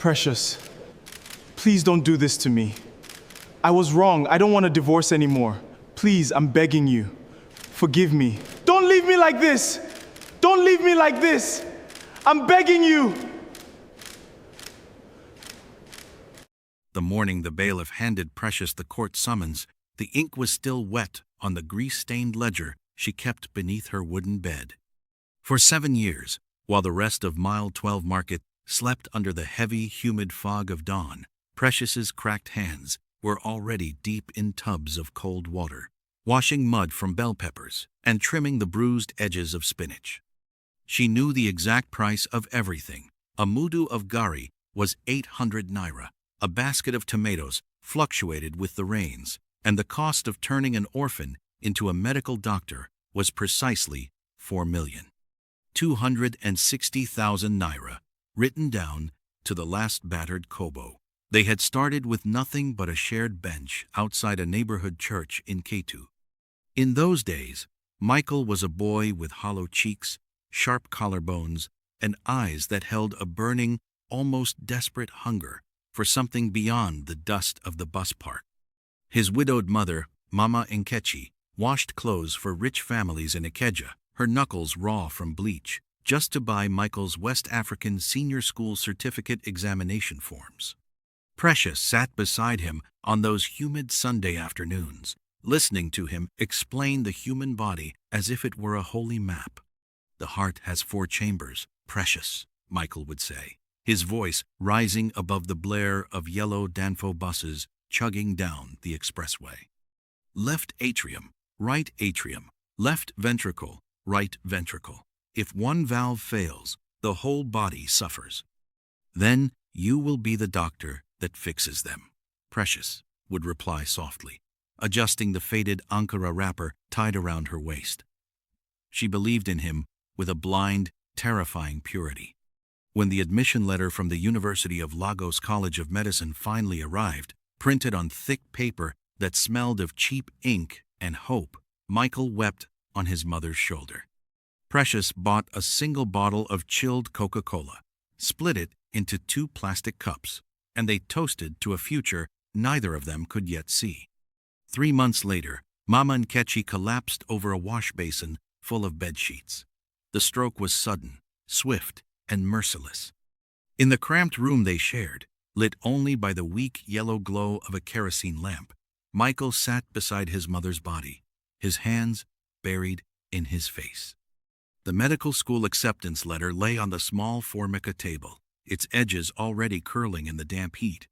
Precious, please don't do this to me. I was wrong. I don't want a divorce anymore. Please, I'm begging you. Forgive me. Don't leave me like this! Don't leave me like this! I'm begging you! The morning the bailiff handed Precious the court summons, the ink was still wet on the grease-stained ledger she kept beneath her wooden bed. For 7 years, while the rest of Mile 12 Market slept under the heavy, humid fog of dawn, Precious's cracked hands were already deep in tubs of cold water, washing mud from bell peppers and trimming the bruised edges of spinach. She knew the exact price of everything. A mudu of gari was 800 naira. A basket of tomatoes fluctuated with the rains, and the cost of turning an orphan into a medical doctor was precisely 4,260,000 naira, written down to the last battered kobo. They had started with nothing but a shared bench outside a neighborhood church in Ketu. In those days, Michael was a boy with hollow cheeks, sharp collarbones, and eyes that held a burning, almost desperate hunger for something beyond the dust of the bus park. His widowed mother, Mama Nkechi, washed clothes for rich families in Ikeja, her knuckles raw from bleach, just to buy Michael's West African senior school certificate examination forms. Precious sat beside him on those humid Sunday afternoons, listening to him explain the human body as if it were a holy map. "The heart has 4 chambers, Precious," Michael would say, his voice rising above the blare of yellow Danfo buses chugging down the expressway. "Left atrium, right atrium, left ventricle, right ventricle. If one valve fails, the whole body suffers. Then you will be the doctor that fixes them," Precious would reply softly, adjusting the faded Ankara wrapper tied around her waist. She believed in him with a blind, terrifying purity. When the admission letter from the University of Lagos College of Medicine finally arrived, printed on thick paper that smelled of cheap ink and hope, Michael wept on his mother's shoulder. Precious bought a single bottle of chilled Coca-Cola, split it into 2 plastic cups, and they toasted to a future neither of them could yet see. 3 months later, Mama Nkechi collapsed over a wash basin full of bedsheets. The stroke was sudden, swift, and merciless. In the cramped room they shared, lit only by the weak yellow glow of a kerosene lamp, Michael sat beside his mother's body, his hands buried in his face. The medical school acceptance letter lay on the small formica table, its edges already curling in the damp heat.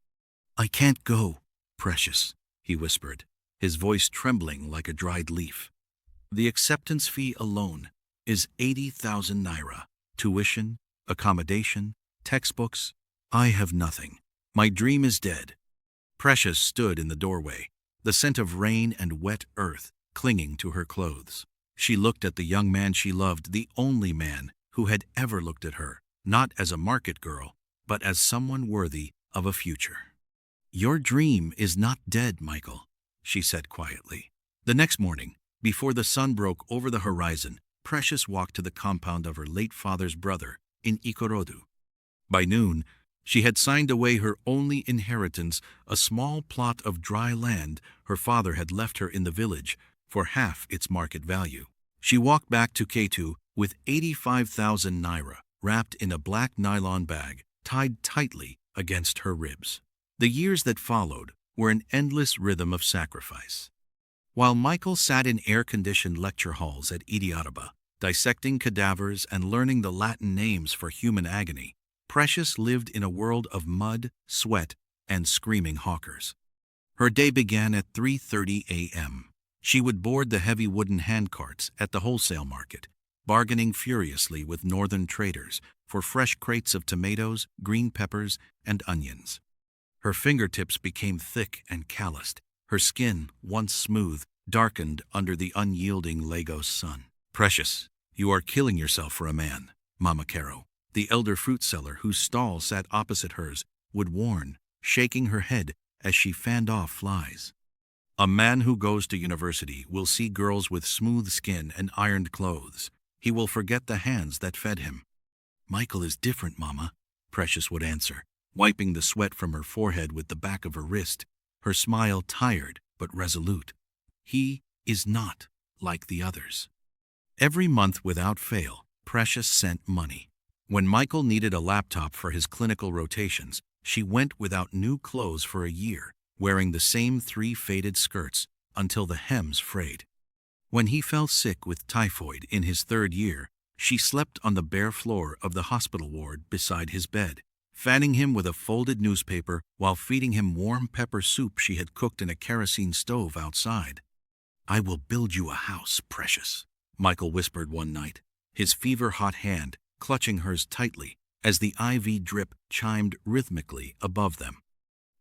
"I can't go, Precious," he whispered, his voice trembling like a dried leaf. "The acceptance fee alone is 80,000 naira. Tuition, accommodation, textbooks. I have nothing. My dream is dead." Precious stood in the doorway, the scent of rain and wet earth clinging to her clothes. She looked at the young man she loved, the only man who had ever looked at her, not as a market girl, but as someone worthy of a future. "Your dream is not dead, Michael," she said quietly. The next morning, before the sun broke over the horizon, Precious walked to the compound of her late father's brother in Ikorodu. By noon, she had signed away her only inheritance, a small plot of dry land her father had left her in the village, for half its market value. She walked back to Ketu with 85,000 naira wrapped in a black nylon bag, tied tightly against her ribs. The years that followed were an endless rhythm of sacrifice. While Michael sat in air-conditioned lecture halls at Idi Araba, dissecting cadavers and learning the Latin names for human agony, Precious lived in a world of mud, sweat, and screaming hawkers. Her day began at 3:30 a.m. She would board the heavy wooden handcarts at the wholesale market, bargaining furiously with northern traders for fresh crates of tomatoes, green peppers, and onions. Her fingertips became thick and calloused, her skin, once smooth, darkened under the unyielding Lagos sun. "Precious, you are killing yourself for a man," Mama Caro, the elder fruit seller whose stall sat opposite hers, would warn, shaking her head as she fanned off flies. "A man who goes to university will see girls with smooth skin and ironed clothes. He will forget the hands that fed him." "Michael is different, Mama," Precious would answer, wiping the sweat from her forehead with the back of her wrist, her smile tired but resolute. He is not like the others. Every month without fail, Precious sent money. When Michael needed a laptop for his clinical rotations, she went without new clothes for a year, wearing the same 3 faded skirts until the hems frayed. When he fell sick with typhoid in his 3rd year, she slept on the bare floor of the hospital ward beside his bed, fanning him with a folded newspaper while feeding him warm pepper soup she had cooked in a kerosene stove outside. "I will build you a house, Precious," Michael whispered one night, his fever-hot hand clutching hers tightly as the IV drip chimed rhythmically above them.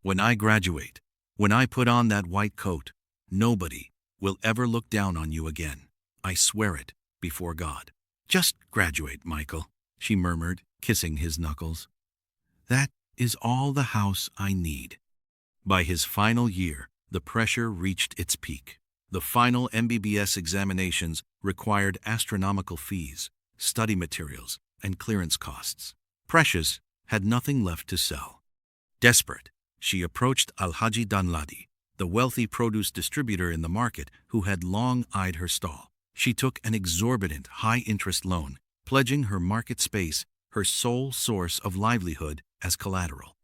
"When I graduate, when I put on that white coat, nobody will ever look down on you again. I swear it before God." "Just graduate, Michael," she murmured, kissing his knuckles. "That is all the house I need." By his final year, the pressure reached its peak. The final MBBS examinations required astronomical fees, study materials, and clearance costs. Precious had nothing left to sell. Desperate, she approached Alhaji Danladi, the wealthy produce distributor in the market who had long eyed her stall. She took an exorbitant high-interest loan, pledging her market space, her sole source of livelihood, as collateral.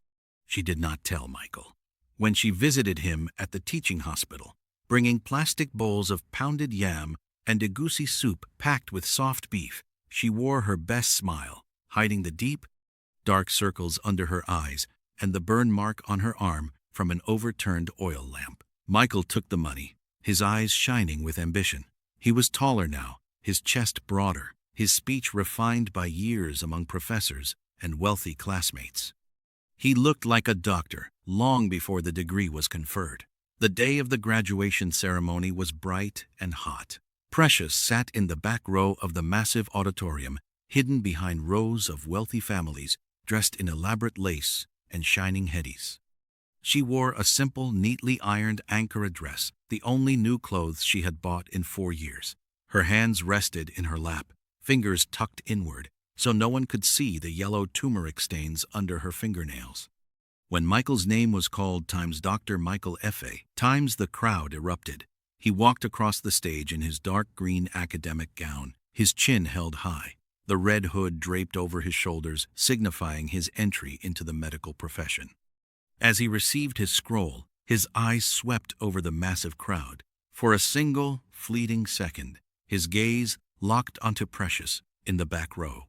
She did not tell Michael. When she visited him at the teaching hospital, bringing plastic bowls of pounded yam and egusi soup packed with soft beef, she wore her best smile, hiding the deep, dark circles under her eyes and the burn mark on her arm from an overturned oil lamp. Michael took the money, his eyes shining with ambition. He was taller now, his chest broader, his speech refined by years among professors and wealthy classmates. He looked like a doctor long before the degree was conferred. The day of the graduation ceremony was bright and hot. Precious sat in the back row of the massive auditorium, hidden behind rows of wealthy families dressed in elaborate lace and shining headies. She wore a simple, neatly ironed Ankara dress, the only new clothes she had bought in 4 years. Her hands rested in her lap, fingers tucked inward, so no one could see the yellow turmeric stains under her fingernails. When Michael's name was called times Dr. Michael Efe, times the crowd erupted. He walked across the stage in his dark green academic gown, his chin held high, the red hood draped over his shoulders, signifying his entry into the medical profession. As he received his scroll, his eyes swept over the massive crowd. For a single, fleeting second, his gaze locked onto Precious in the back row.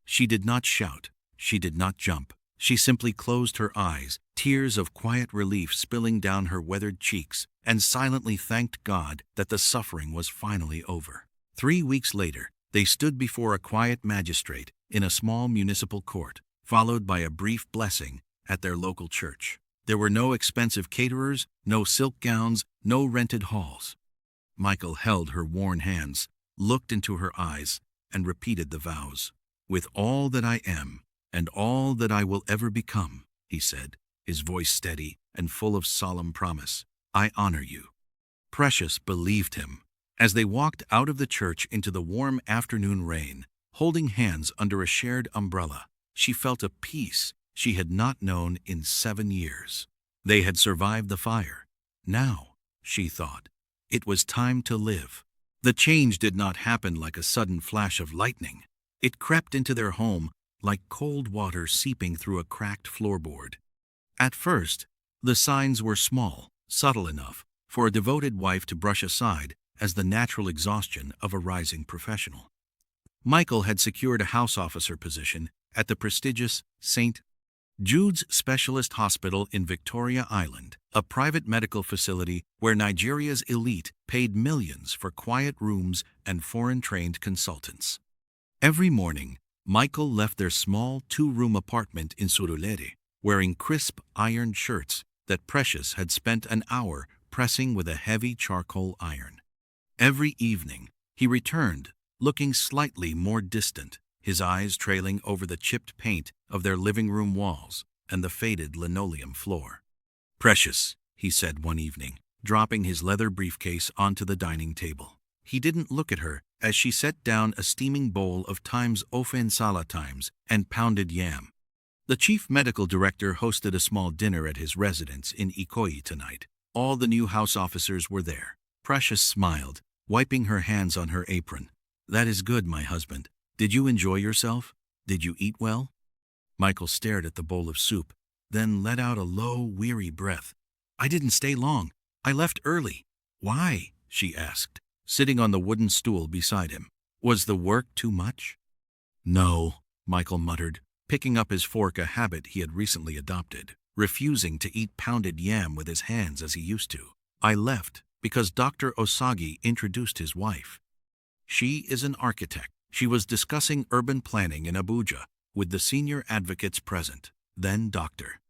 She did not shout, she did not jump. She simply closed her eyes, tears of quiet relief spilling down her weathered cheeks, and silently thanked God that the suffering was finally over. 3 weeks later, they stood before a quiet magistrate in a small municipal court, followed by a brief blessing at their local church. There were no expensive caterers, no silk gowns, no rented halls. Michael held her worn hands, looked into her eyes, and repeated the vows. "With all that I am, and all that I will ever become," he said, his voice steady and full of solemn promise, "I honor you." Precious believed him. As they walked out of the church into the warm afternoon rain, holding hands under a shared umbrella, she felt a peace she had not known in 7 years. They had survived the fire. Now, she thought, it was time to live. The change did not happen like a sudden flash of lightning. It crept into their home like cold water seeping through a cracked floorboard. At first, the signs were small, subtle enough for a devoted wife to brush aside as the natural exhaustion of a rising professional. Michael had secured a house officer position at the prestigious St. Jude's Specialist Hospital in Victoria Island, a private medical facility where Nigeria's elite paid millions for quiet rooms and foreign-trained consultants. Every morning, Michael left their small 2-room apartment in Surulere, wearing crisp ironed shirts that Precious had spent an hour pressing with a heavy charcoal iron. Every evening, he returned, looking slightly more distant, his eyes trailing over the chipped paint of their living room walls and the faded linoleum floor. "Precious," he said one evening, dropping his leather briefcase onto the dining table. He didn't look at her as she set down a steaming bowl of Times Ofen Sala Times and pounded yam. The chief medical director hosted a small dinner at his residence in Ikoyi tonight. All the new house officers were there. Precious smiled, wiping her hands on her apron. "That is good, my husband. Did you enjoy yourself? Did you eat well?" Michael stared at the bowl of soup, then let out a low, weary breath. "I didn't stay long. I left early." "Why?" she asked, sitting on the wooden stool beside him. "Was the work too much?" "No," Michael muttered, picking up his fork, a habit he had recently adopted, refusing to eat pounded yam with his hands as he used to. "I left because Dr. Osagi introduced his wife. She is an architect. She was discussing urban planning in Abuja with the senior advocates present. Then Dr.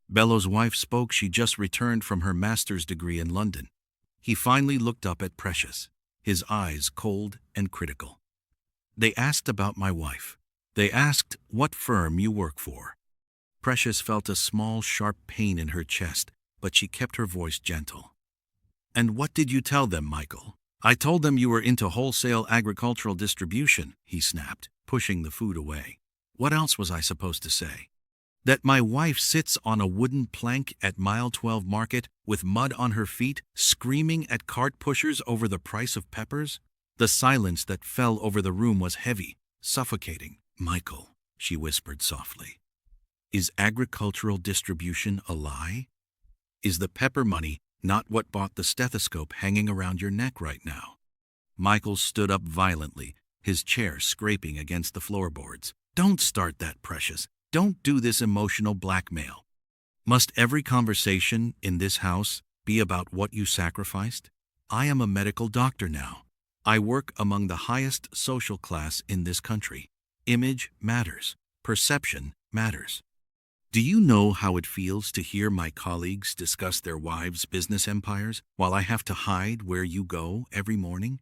Bello's wife spoke. She just returned from her master's degree in London." He finally looked up at Precious, his eyes cold and critical. "They asked about my wife. They asked what firm you work for." Precious felt a small, sharp pain in her chest, but she kept her voice gentle. "And what did you tell them, Michael?" "I told them you were into wholesale agricultural distribution," he snapped, pushing the food away. "What else was I supposed to say? That my wife sits on a wooden plank at Mile 12 Market with mud on her feet, screaming at cart pushers over the price of peppers?" The silence that fell over the room was heavy, suffocating. "Michael," she whispered softly, "is agricultural distribution a lie? Is the pepper money not what bought the stethoscope hanging around your neck right now?" Michael stood up violently, his chair scraping against the floorboards. "Don't start that, Precious. Don't do this emotional blackmail. Must every conversation in this house be about what you sacrificed? I am a medical doctor now. I work among the highest social class in this country. Image matters. Perception matters. Do you know how it feels to hear my colleagues discuss their wives' business empires while I have to hide where you go every morning?"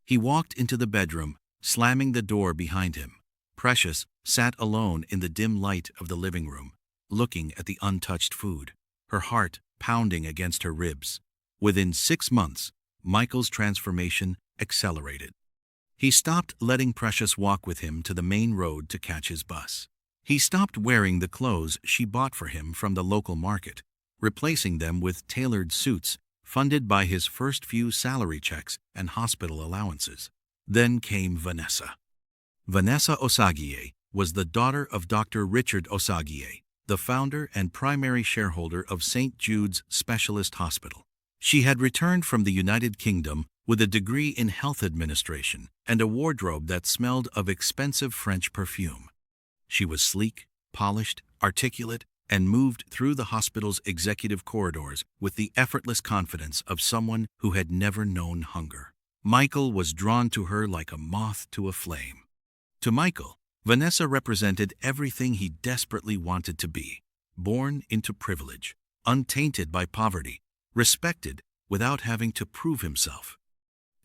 He walked into the bedroom, slamming the door behind him. Precious sat alone in the dim light of the living room, looking at the untouched food, her heart pounding against her ribs. Within 6 months, Michael's transformation accelerated. He stopped letting Precious walk with him to the main road to catch his bus. He stopped wearing the clothes she bought for him from the local market, replacing them with tailored suits funded by his first few salary checks and hospital allowances. Then came Vanessa. Vanessa Osagie was the daughter of Dr. Richard Osagie, the founder and primary shareholder of St. Jude's Specialist Hospital. She had returned from the United Kingdom with a degree in health administration and a wardrobe that smelled of expensive French perfume. She was sleek, polished, articulate, and moved through the hospital's executive corridors with the effortless confidence of someone who had never known hunger. Michael was drawn to her like a moth to a flame. To Michael, Vanessa represented everything he desperately wanted to be: born into privilege, untainted by poverty, respected without having to prove himself.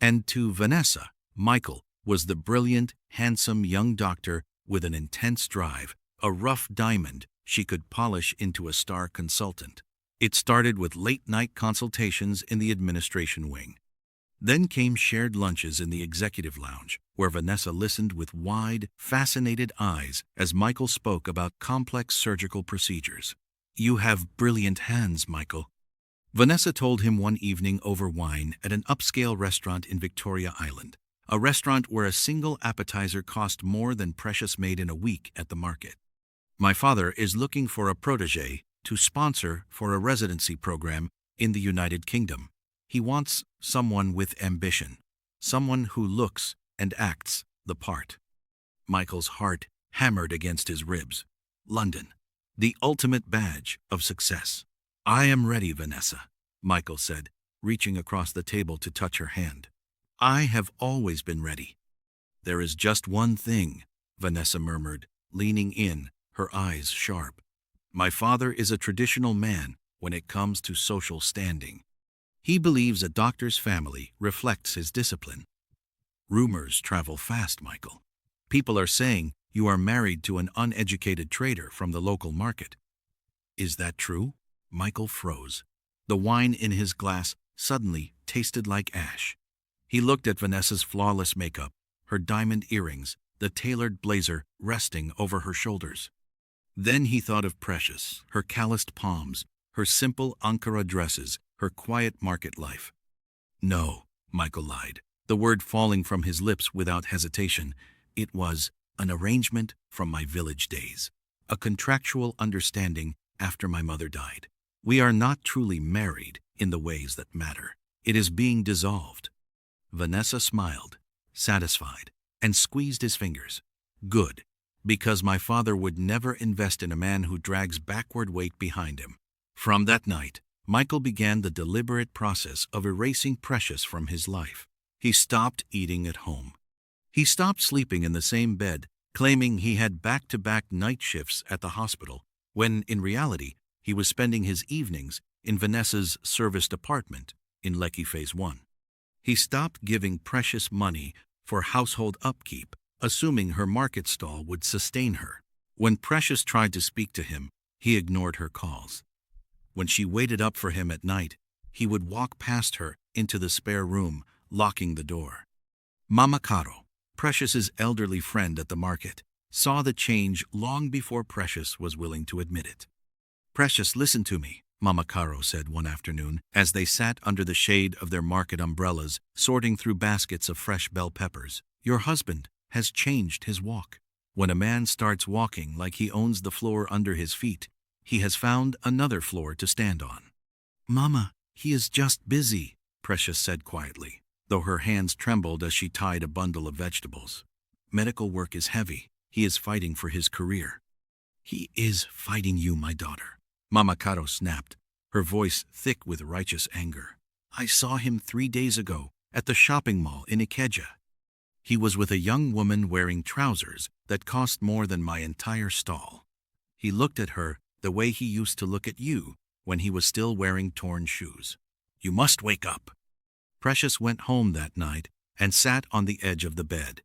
And to Vanessa, Michael was the brilliant, handsome young doctor with an intense drive, a rough diamond she could polish into a star consultant. It started with late-night consultations in the administration wing. Then came shared lunches in the executive lounge, where Vanessa listened with wide, fascinated eyes as Michael spoke about complex surgical procedures. "You have brilliant hands, Michael," Vanessa told him one evening over wine at an upscale restaurant in Victoria Island, a restaurant where a single appetizer cost more than Precious made in a week at the market. "My father is looking for a protege to sponsor for a residency program in the United Kingdom. He wants someone with ambition, someone who looks and acts the part." Michael's heart hammered against his ribs. London, the ultimate badge of success. "I am ready, Vanessa," Michael said, reaching across the table to touch her hand. "I have always been ready." "There is just one thing," Vanessa murmured, leaning in, her eyes sharp. "My father is a traditional man when it comes to social standing. He believes a doctor's family reflects his discipline." "Rumors travel fast, Michael. People are saying you are married to an uneducated trader from the local market." "Is that true?" Michael froze. The wine in his glass suddenly tasted like ash. He looked at Vanessa's flawless makeup, her diamond earrings, the tailored blazer resting over her shoulders. Then he thought of Precious, her calloused palms, her simple Ankara dresses, her quiet market life. No, Michael lied, the word falling from his lips without hesitation. It was an arrangement from my village days, a contractual understanding after my mother died. We are not truly married in the ways that matter. It is being dissolved. Vanessa smiled, satisfied, and squeezed his fingers. Good, because my father would never invest in a man who drags backward weight behind him. From that night, Michael began the deliberate process of erasing Precious from his life. He stopped eating at home. He stopped sleeping in the same bed, claiming he had back-to-back night shifts at the hospital, when in reality, he was spending his evenings in Vanessa's serviced apartment in Lekki Phase 1. He stopped giving Precious money for household upkeep, assuming her market stall would sustain her. When Precious tried to speak to him, he ignored her calls. When she waited up for him at night, he would walk past her into the spare room, locking the door. Mama Caro, Precious's elderly friend at the market, saw the change long before Precious was willing to admit it. "Precious, listen to me," Mama Caro said one afternoon, as they sat under the shade of their market umbrellas, sorting through baskets of fresh bell peppers. "Your husband has changed his walk. When a man starts walking like he owns the floor under his feet, he has found another floor to stand on." "Mama, he is just busy," Precious said quietly, though her hands trembled as she tied a bundle of vegetables. "Medical work is heavy. He is fighting for his career." "He is fighting you, my daughter," Mama Caro snapped, her voice thick with righteous anger. "I saw him 3 days ago at the shopping mall in Ikeja. He was with a young woman wearing trousers that cost more than my entire stall. He looked at her the way he used to look at you when he was still wearing torn shoes. You must wake up." Precious went home that night and sat on the edge of the bed.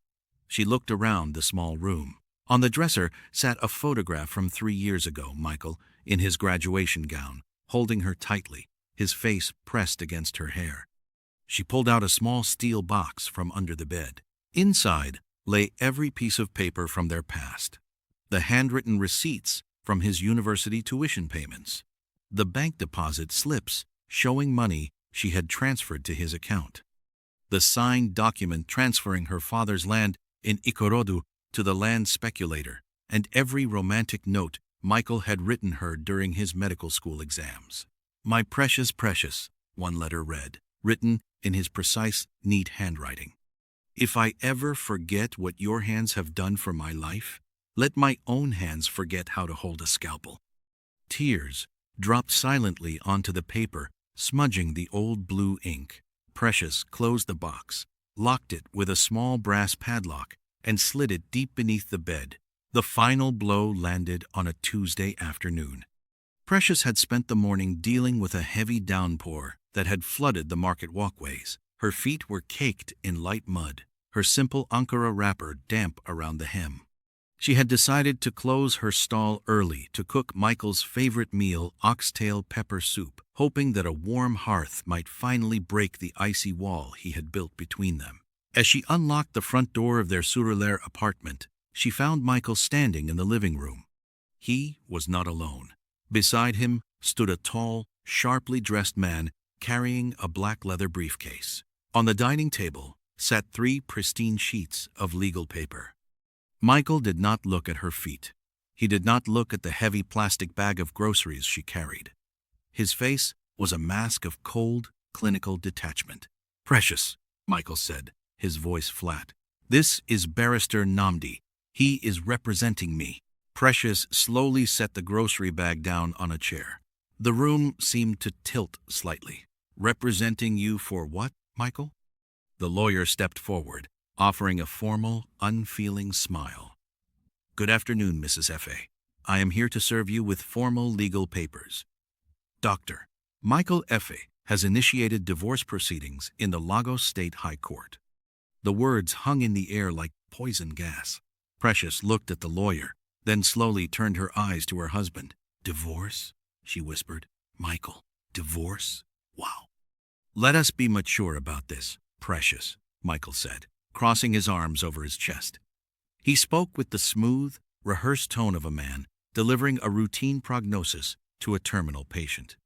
She looked around the small room. On the dresser sat a photograph from 3 years ago, Michael, in his graduation gown, holding her tightly, his face pressed against her hair. She pulled out a small steel box from under the bed. Inside lay every piece of paper from their past. The handwritten receipts from his university tuition payments. The bank deposit slips showing money she had transferred to his account. The signed document transferring her father's land in Ikorodu to the land speculator, and every romantic note Michael had written her during his medical school exams. "My precious, precious," one letter read, written in his precise, neat handwriting. "If I ever forget what your hands have done for my life, let my own hands forget how to hold a scalpel." Tears dropped silently onto the paper, smudging the old blue ink. Precious closed the box, locked it with a small brass padlock, and slid it deep beneath the bed. The final blow landed on a Tuesday afternoon. Precious had spent the morning dealing with a heavy downpour that had flooded the market walkways. Her feet were caked in light mud, her simple Ankara wrapper damp around the hem. She had decided to close her stall early to cook Michael's favorite meal, oxtail pepper soup, hoping that a warm hearth might finally break the icy wall he had built between them. As she unlocked the front door of their Surulere apartment, she found Michael standing in the living room. He was not alone. Beside him stood a tall, sharply dressed man carrying a black leather briefcase. On the dining table sat 3 pristine sheets of legal paper. Michael did not look at her feet. He did not look at the heavy plastic bag of groceries she carried. His face was a mask of cold, clinical detachment. "Precious," Michael said, his voice flat. "This is Barrister Namdi. He is representing me." Precious slowly set the grocery bag down on a chair. The room seemed to tilt slightly. "Representing you for what, Michael?" The lawyer stepped forward, offering a formal, unfeeling smile. "Good afternoon, Mrs. F.A. I am here to serve you with formal legal papers. Dr. Michael F.A. has initiated divorce proceedings in the Lagos State High Court." The words hung in the air like poison gas. Precious looked at the lawyer, then slowly turned her eyes to her husband. "Divorce?" she whispered. "Michael, divorce? Wow." "Let us be mature about this, Precious," Michael said, crossing his arms over his chest. He spoke with the smooth, rehearsed tone of a man delivering a routine prognosis to a terminal patient.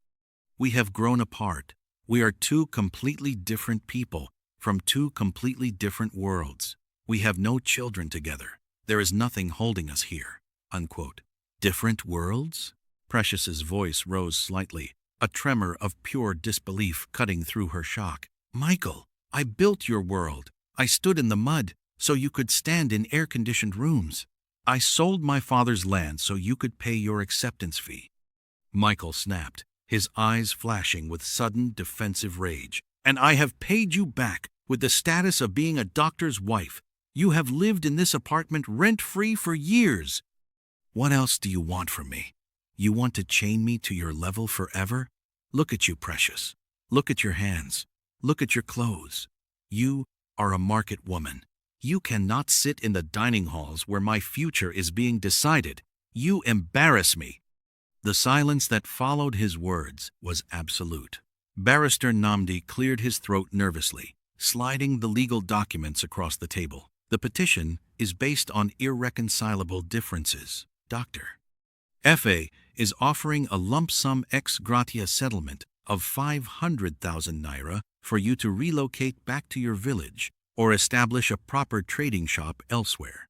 We have grown apart. We are two completely different people from two completely different worlds. We have no children together. There is nothing holding us here." Unquote. Different worlds? Precious's voice rose slightly, a tremor of pure disbelief cutting through her shock. "Michael, I built your world. I stood in the mud so you could stand in air-conditioned rooms. I sold my father's land so you could pay your acceptance fee." Michael snapped, his eyes flashing with sudden defensive rage. "And I have paid you back with the status of being a doctor's wife. You have lived in this apartment rent-free for years. What else do you want from me? You want to chain me to your level forever? Look at you, Precious. Look at your hands. Look at your clothes. You are a market woman. You cannot sit in the dining halls where my future is being decided. You embarrass me." The silence that followed his words was absolute. Barrister Namdi cleared his throat nervously, sliding the legal documents across the table. "The petition is based on irreconcilable differences, Doctor. FA is offering a lump sum ex gratia settlement of 500,000 naira for you to relocate back to your village or establish a proper trading shop elsewhere.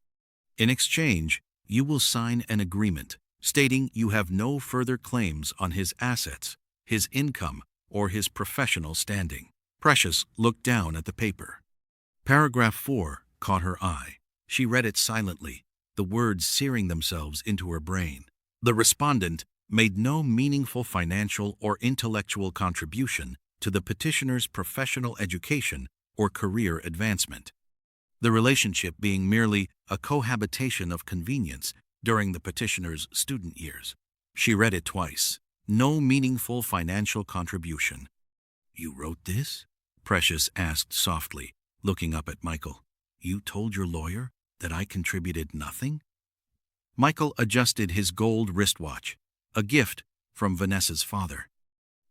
In exchange, you will sign an agreement stating you have no further claims on his assets, his income, or his professional standing." Precious looked down at the paper. Paragraph 4 caught her eye. She read it silently, the words searing themselves into her brain. The respondent made no meaningful financial or intellectual contribution to the petitioner's professional education or career advancement, the relationship being merely a cohabitation of convenience during the petitioner's student years. She read it twice. No meaningful financial contribution. "You wrote this?" Precious asked softly, looking up at Michael. "You told your lawyer that I contributed nothing?" Michael adjusted his gold wristwatch, a gift from Vanessa's father.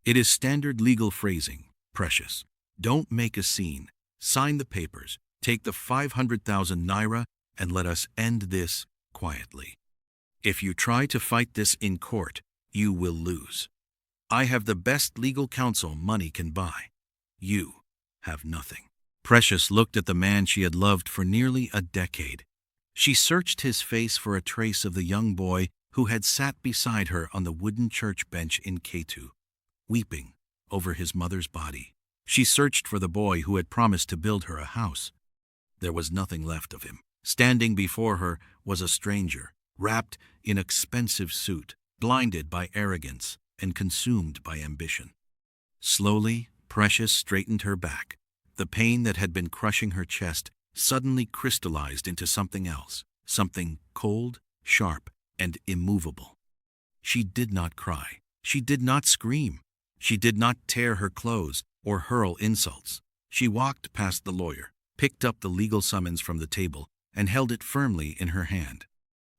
"It is standard legal phrasing, Precious. Don't make a scene. Sign the papers, take the 500,000 naira, and let us end this quietly. If you try to fight this in court, you will lose. I have the best legal counsel money can buy. You have nothing." Precious looked at the man she had loved for nearly a decade. She searched his face for a trace of the young boy who had sat beside her on the wooden church bench in Ketu, weeping over his mother's body. She searched for the boy who had promised to build her a house. There was nothing left of him. Standing before her was a stranger, wrapped in expensive suit, blinded by arrogance and consumed by ambition. Slowly, Precious straightened her back. The pain that had been crushing her chest suddenly crystallized into something else, something cold, sharp, and immovable. She did not cry. She did not scream. She did not tear her clothes or hurl insults. She walked past the lawyer, picked up the legal summons from the table, and held it firmly in her hand.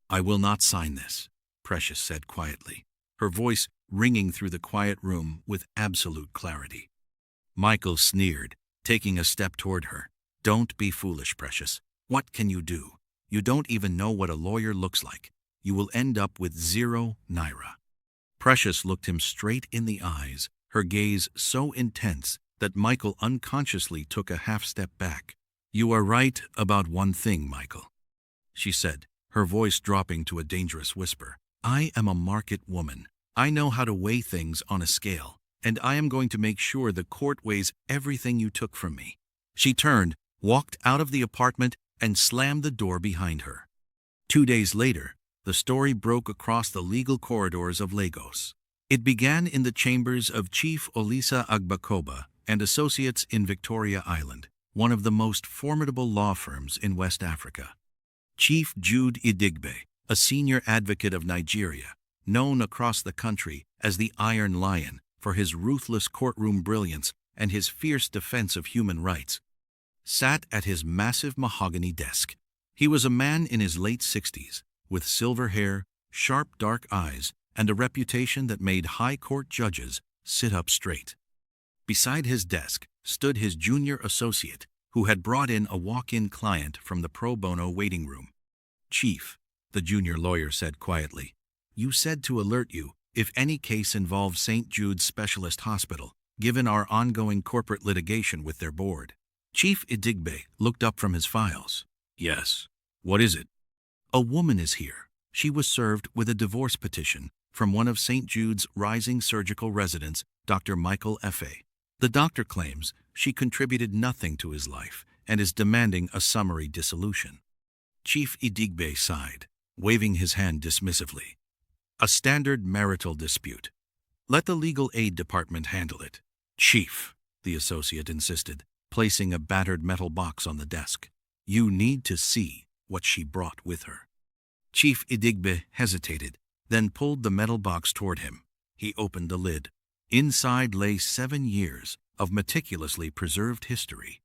"I will not sign this," Precious said quietly, her voice ringing through the quiet room with absolute clarity. Michael sneered, taking a step toward her. "Don't be foolish, Precious. What can you do? You don't even know what a lawyer looks like. You will end up with 0 naira." Precious looked him straight in the eyes, her gaze so intense that Michael unconsciously took a half-step back. "You are right about one thing, Michael," she said, her voice dropping to a dangerous whisper. "I am a market woman. I know how to weigh things on a scale, and I am going to make sure the court weighs everything you took from me." She turned, walked out of the apartment, and slammed the door behind her. 2 days later, the story broke across the legal corridors of Lagos. It began in the chambers of Chief Olisa Agbakoba and Associates in Victoria Island, one of the most formidable law firms in West Africa. Chief Jude Idigbe, a senior advocate of Nigeria, known across the country as the Iron Lion for his ruthless courtroom brilliance and his fierce defense of human rights, sat at his massive mahogany desk. He was a man in his late 60s, with silver hair, sharp dark eyes, and a reputation that made high court judges sit up straight. Beside his desk stood his junior associate, who had brought in a walk-in client from the pro bono waiting room. "Chief," the junior lawyer said quietly, You said to alert you if any case involved St. Jude's Specialist Hospital, given our ongoing corporate litigation with their board. Chief Idigbe looked up from his files. Yes. What is it? A woman is here. She was served with a divorce petition from one of St. Jude's rising surgical residents, Dr. Michael F.A. The doctor claims she contributed nothing to his life and is demanding a summary dissolution. Chief Idigbe sighed, waving his hand dismissively. A standard marital dispute. Let the legal aid department handle it. Chief, the associate insisted, placing a battered metal box on the desk. You need to see what she brought with her. Chief Idigbe hesitated, then pulled the metal box toward him. He opened the lid. Inside lay 7 years of meticulously preserved history.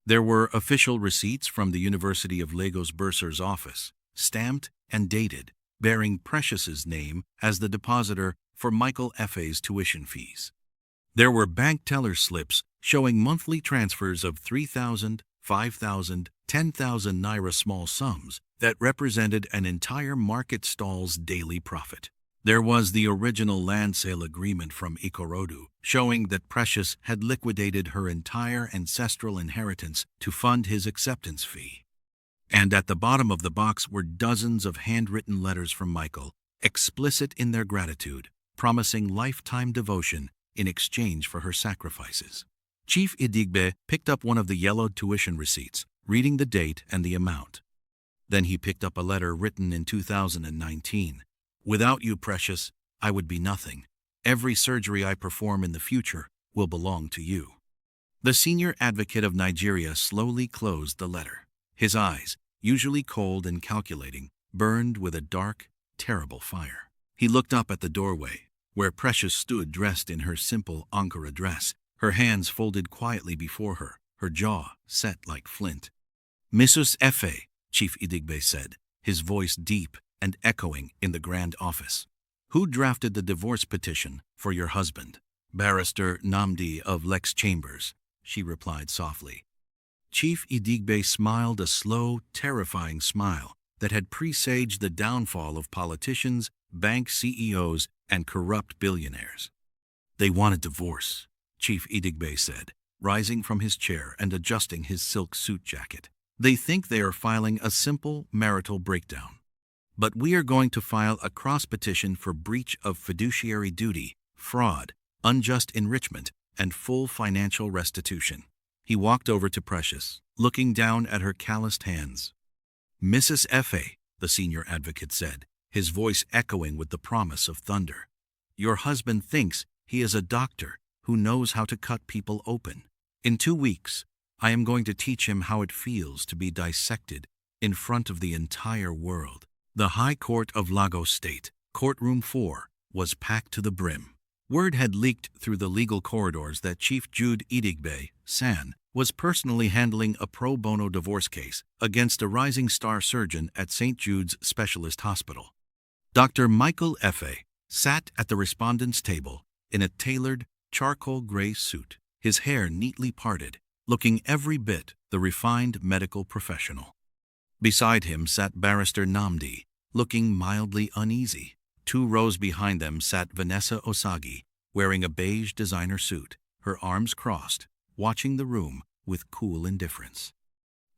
There were official receipts from the University of Lagos bursar's office, stamped and dated, bearing Precious's name as the depositor for Michael F.A.'s tuition fees. There were bank teller slips showing monthly transfers of 3,000, 5,000, 10,000 naira small sums that represented an entire market stall's daily profit. There was the original land sale agreement from Ikorodu, showing that Precious had liquidated her entire ancestral inheritance to fund his acceptance fee. And at the bottom of the box were dozens of handwritten letters from Michael, explicit in their gratitude, promising lifetime devotion in exchange for her sacrifices. Chief Idigbe picked up one of the yellowed tuition receipts, reading the date and the amount. Then he picked up a letter written in 2019. Without you, Precious, I would be nothing. Every surgery I perform in the future will belong to you. The senior advocate of Nigeria slowly closed the letter. His eyes, usually cold and calculating, burned with a dark, terrible fire. He looked up at the doorway, where Precious stood dressed in her simple Ankara dress, her hands folded quietly before her, her jaw set like flint. Mrs. F.A., Chief Idigbe said, his voice deep and echoing in the grand office. Who drafted the divorce petition for your husband? Barrister Namdi of Lex Chambers, she replied softly. Chief Idigbe smiled a slow, terrifying smile that had presaged the downfall of politicians, bank CEOs, and corrupt billionaires. They want a divorce, Chief Idigbe said, rising from his chair and adjusting his silk suit jacket. They think they are filing a simple marital breakdown. But we are going to file a cross-petition for breach of fiduciary duty, fraud, unjust enrichment, and full financial restitution. He walked over to Precious, looking down at her calloused hands. Mrs. F.A., the senior advocate said, his voice echoing with the promise of thunder. Your husband thinks he is a doctor who knows how to cut people open. In 2 weeks, I am going to teach him how it feels to be dissected in front of the entire world. The High Court of Lagos State, Courtroom 4, was packed to the brim. Word had leaked through the legal corridors that Chief Jude Idigbe, San, was personally handling a pro bono divorce case against a rising star surgeon at St. Jude's Specialist Hospital. Dr. Michael F.A. sat at the respondent's table in a tailored, charcoal gray suit, his hair neatly parted, looking every bit the refined medical professional. Beside him sat Barrister Namdi, looking mildly uneasy. 2 rows behind them sat Vanessa Osagi, wearing a beige designer suit, her arms crossed, watching the room with cool indifference.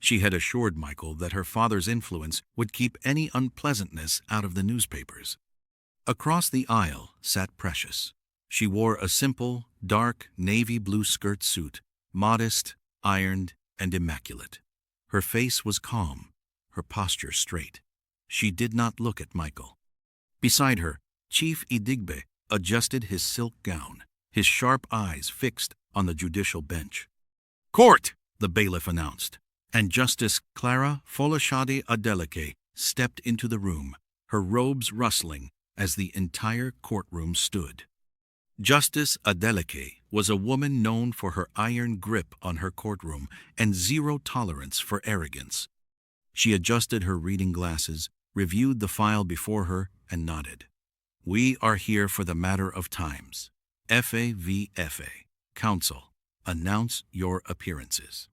She had assured Michael that her father's influence would keep any unpleasantness out of the newspapers. Across the aisle sat Precious. She wore a simple, dark, navy blue skirt suit, modest, ironed, and immaculate. Her face was calm, her posture straight. She did not look at Michael. Beside her, Chief Idigbe adjusted his silk gown, his sharp eyes fixed on the judicial bench. Court, the bailiff announced, and Justice Clara Folashade Adeleke stepped into the room, her robes rustling as the entire courtroom stood. Justice Adeleke was a woman known for her iron grip on her courtroom and zero tolerance for arrogance. She adjusted her reading glasses, reviewed the file before her, and nodded. We are here for the matter of times. F.A. v. F.A. Counsel, announce your appearances.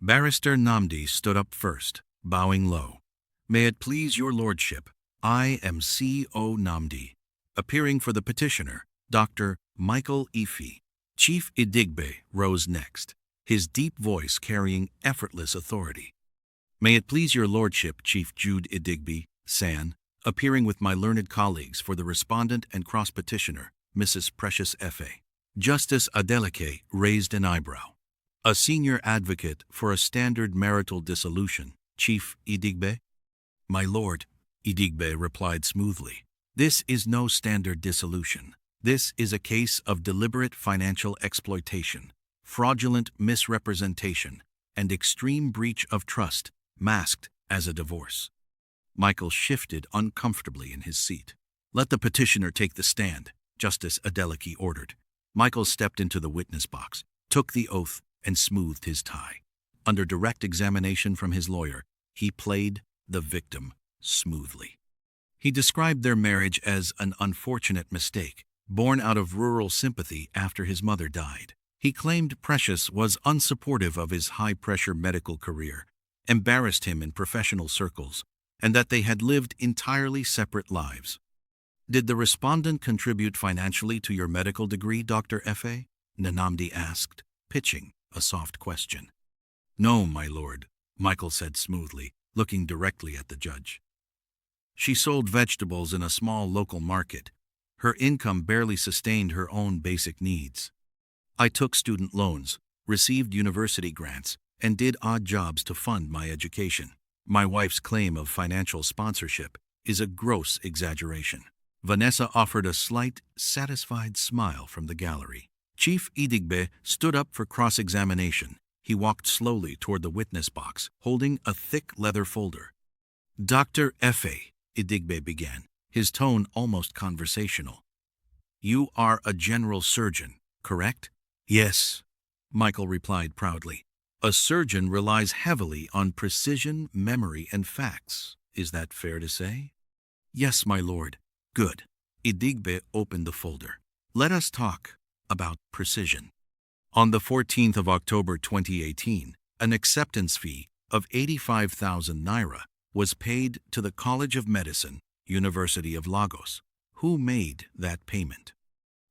Barrister Namdi stood up first, bowing low. May it please your lordship, I am C.O. Namdi, appearing for the petitioner, Dr. Michael Ife. Chief Idigbe rose next, his deep voice carrying effortless authority. May it please your lordship, Chief Jude Idigbe, San, appearing with my learned colleagues for the respondent and cross-petitioner, Mrs. Precious F.A. Justice Adeleke raised an eyebrow. A senior advocate for a standard marital dissolution, Chief Idigbe? My lord, Idigbe replied smoothly. This is no standard dissolution. This is a case of deliberate financial exploitation, fraudulent misrepresentation, and extreme breach of trust, masked as a divorce. Michael shifted uncomfortably in his seat. Let the petitioner take the stand, Justice Adeleke ordered. Michael stepped into the witness box, took the oath, and smoothed his tie. Under direct examination from his lawyer, he played the victim smoothly. He described their marriage as an unfortunate mistake, born out of rural sympathy after his mother died. He claimed Precious was unsupportive of his high-pressure medical career, embarrassed him in professional circles, and that they had lived entirely separate lives. Did the respondent contribute financially to your medical degree, Dr. F.A.? Nanamdi asked, pitching a soft question. No, my lord, Michael said smoothly, looking directly at the judge. She sold vegetables in a small local market. Her income barely sustained her own basic needs. I took student loans, received university grants, and did odd jobs to fund my education. My wife's claim of financial sponsorship is a gross exaggeration. Vanessa offered a slight, satisfied smile from the gallery. Chief Idigbe stood up for cross-examination. He walked slowly toward the witness box, holding a thick leather folder. Dr. F.A., Idigbe began, his tone almost conversational. You are a general surgeon, correct? Yes, Michael replied proudly. A surgeon relies heavily on precision, memory, and facts. Is that fair to say? Yes, my lord. Good. Idigbe opened the folder. Let us talk about precision. On the 14th of October 2018, an acceptance fee of 85,000 naira was paid to the College of Medicine, University of Lagos. Who made that payment?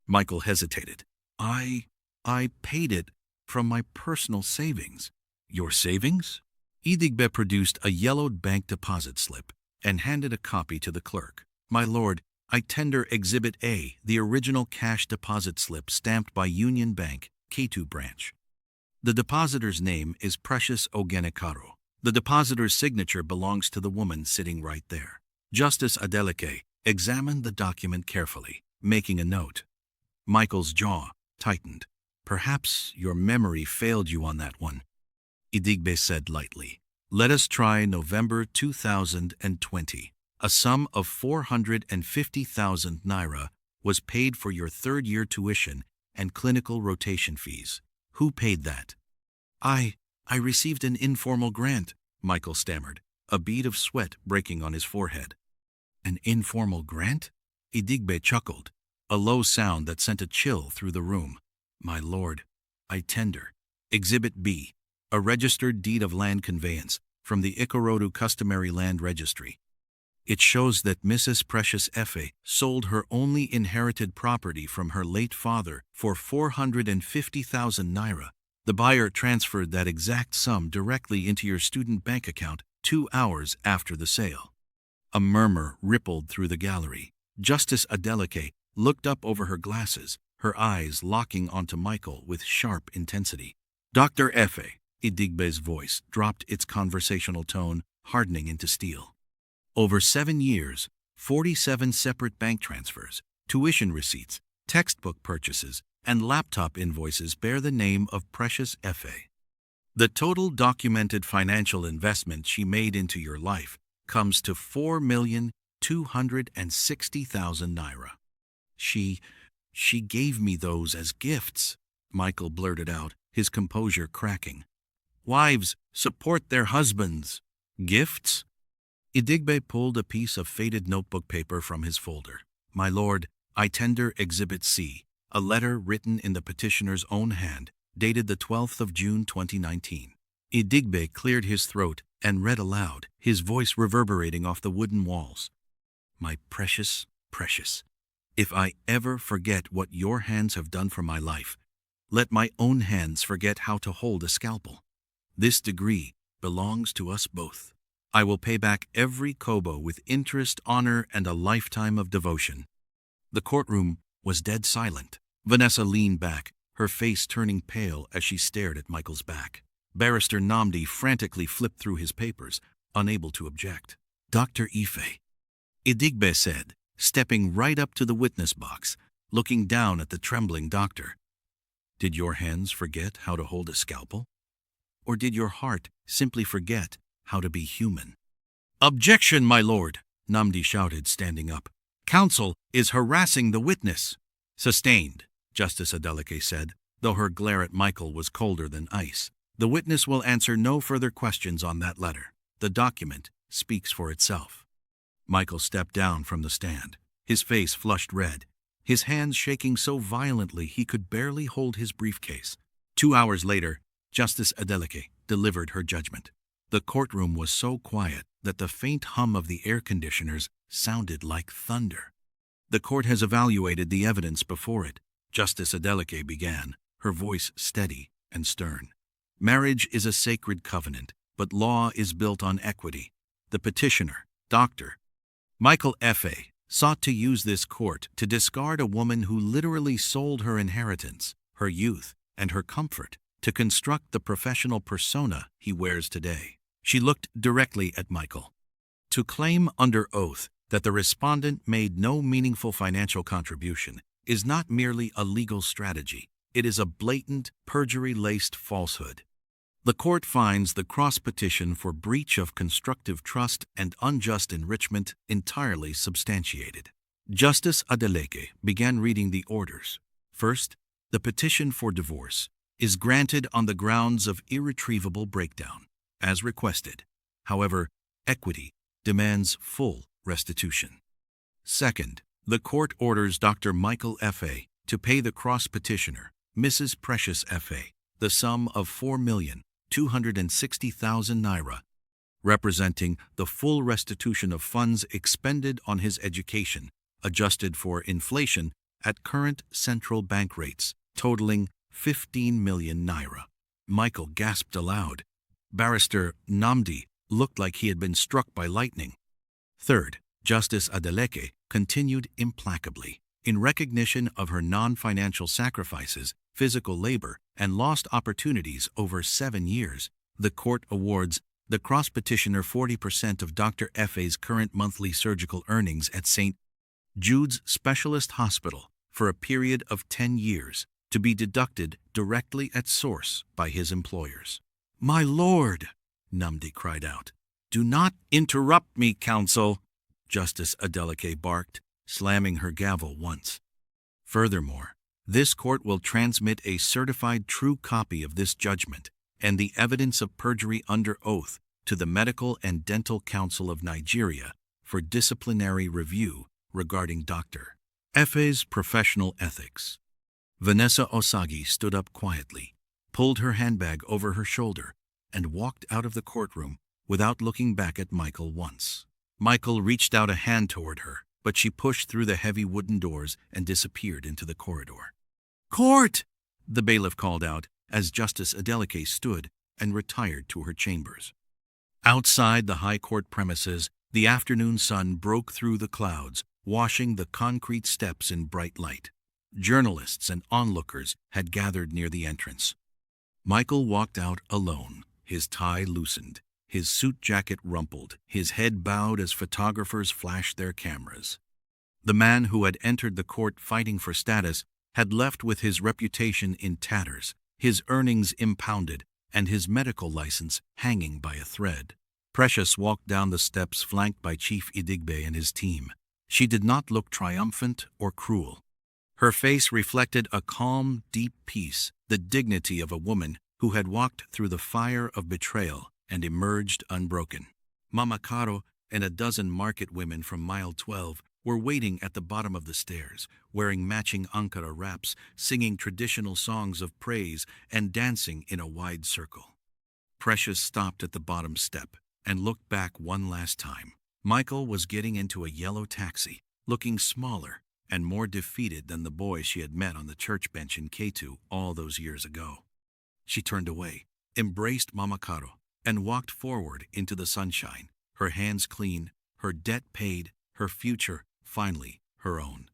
Michael hesitated. I paid it from my personal savings. Your savings? Idigbe produced a yellowed bank deposit slip and handed a copy to the clerk. My lord, I tender Exhibit A, the original cash deposit slip stamped by Union Bank, Ketu branch. The depositor's name is Precious Ogenekaro. The depositor's signature belongs to the woman sitting right there. Justice Adeleke examined the document carefully, making a note. Michael's jaw tightened. Perhaps your memory failed you on that one, Idigbe said lightly. Let us try November 2020. A sum of 450,000 naira was paid for your third-year tuition and clinical rotation fees. Who paid that? I received an informal grant, Michael stammered, a bead of sweat breaking on his forehead. An informal grant? Idigbe chuckled, a low sound that sent a chill through the room. My lord, I tender Exhibit B, a registered deed of land conveyance from the Ikorodu Customary Land Registry. It shows that Mrs. Precious F.A. sold her only inherited property from her late father for 450,000 naira. The buyer transferred that exact sum directly into your student bank account 2 hours after the sale. A murmur rippled through the gallery. Justice Adeleke looked up over her glasses, her eyes locking onto Michael with sharp intensity. Dr. F.A., Idigbe's voice dropped its conversational tone, hardening into steel. Over 7 years, 47 separate bank transfers, tuition receipts, textbook purchases, and laptop invoices bear the name of Precious F.A. The total documented financial investment she made into your life comes to 4,260,000 naira. She gave me those as gifts, Michael blurted out, his composure cracking. Wives support their husbands. Gifts? Idigbe pulled a piece of faded notebook paper from his folder. My lord, I tender Exhibit C, a letter written in the petitioner's own hand, dated the 12th of June 2019. Idigbe cleared his throat and read aloud, his voice reverberating off the wooden walls. my precious, precious. If I ever forget what your hands have done for my life, let my own hands forget how to hold a scalpel. This degree belongs to us both. I will pay back every kobo with interest, honor, and a lifetime of devotion." The courtroom was dead silent. Vanessa leaned back, her face turning pale as she stared at Michael's back. Barrister Nnamdi frantically flipped through his papers, unable to object. "Dr. Ife," Idigbe said, stepping right up to the witness box, looking down at the trembling doctor. "Did your hands forget how to hold a scalpel? Or did your heart simply forget how to be human?" "Objection, my lord," Nnamdi shouted, standing up. "Counsel is harassing the witness." "Sustained," Justice Adeleke said, though her glare at Michael was colder than ice. "The witness will answer no further questions on that letter. The document speaks for itself." Michael stepped down from the stand, his face flushed red, his hands shaking so violently he could barely hold his briefcase. 2 hours later, Justice Adeleke delivered her judgment. The courtroom was so quiet that the faint hum of the air conditioners sounded like thunder. "The court has evaluated the evidence before it," Justice Adeleke began, her voice steady and stern. "Marriage is a sacred covenant, but law is built on equity. The petitioner, Dr. Michael Efe, sought to use this court to discard a woman who literally sold her inheritance, her youth, and her comfort to construct the professional persona he wears today." She looked directly at Michael. "To claim under oath that the respondent made no meaningful financial contribution is not merely a legal strategy, it is a blatant, perjury-laced falsehood. The court finds the cross-petition for breach of constructive trust and unjust enrichment entirely substantiated." Justice Adeleke began reading the orders. First, the petition for divorce is granted on the grounds of irretrievable breakdown, as requested. However, equity demands full restitution. Second, the court orders Dr. Michael Efe to pay the cross-petitioner, Mrs. Precious Efe, the sum of 4,260,000 naira, representing the full restitution of funds expended on his education, adjusted for inflation at current central bank rates, totaling 15 million naira. Michael gasped aloud. Barrister Nnamdi looked like he had been struck by lightning. Third, Justice Adeleke continued implacably. In recognition of her non-financial sacrifices, physical labor, and lost opportunities over 7 years, the court awards the cross-petitioner 40% of Dr. Efe's current monthly surgical earnings at St. Jude's Specialist Hospital for a period of 10 years, to be deducted directly at source by his employers. "My lord," Nnamdi cried out. "Do not interrupt me, counsel," Justice Adeleke barked, slamming her gavel once. "Furthermore, this court will transmit a certified true copy of this judgment and the evidence of perjury under oath to the Medical and Dental Council of Nigeria for disciplinary review regarding Dr. Efe's professional ethics." Vanessa Osagi stood up quietly, pulled her handbag over her shoulder, and walked out of the courtroom without looking back at Michael once. Michael reached out a hand toward her, but she pushed through the heavy wooden doors and disappeared into the corridor. "Court!" the bailiff called out as Justice Adeleke stood and retired to her chambers. Outside the high court premises, the afternoon sun broke through the clouds, washing the concrete steps in bright light. Journalists and onlookers had gathered near the entrance. Michael walked out alone, his tie loosened, his suit jacket rumpled, his head bowed as photographers flashed their cameras. The man who had entered the court fighting for status had left with his reputation in tatters, his earnings impounded, and his medical license hanging by a thread. Precious walked down the steps flanked by Chief Idigbe and his team. She did not look triumphant or cruel. Her face reflected a calm, deep peace, the dignity of a woman who had walked through the fire of betrayal and emerged unbroken. Mama Caro and a dozen market women from Mile 12 were waiting at the bottom of the stairs, wearing matching Ankara wraps, singing traditional songs of praise, and dancing in a wide circle. Precious stopped at the bottom step and looked back one last time. Michael was getting into a yellow taxi, looking smaller and more defeated than the boy she had met on the church bench in K2 all those years ago. She turned away, embraced Mama Caro, and walked forward into the sunshine, her hands clean, her debt paid, her future, finally, her own.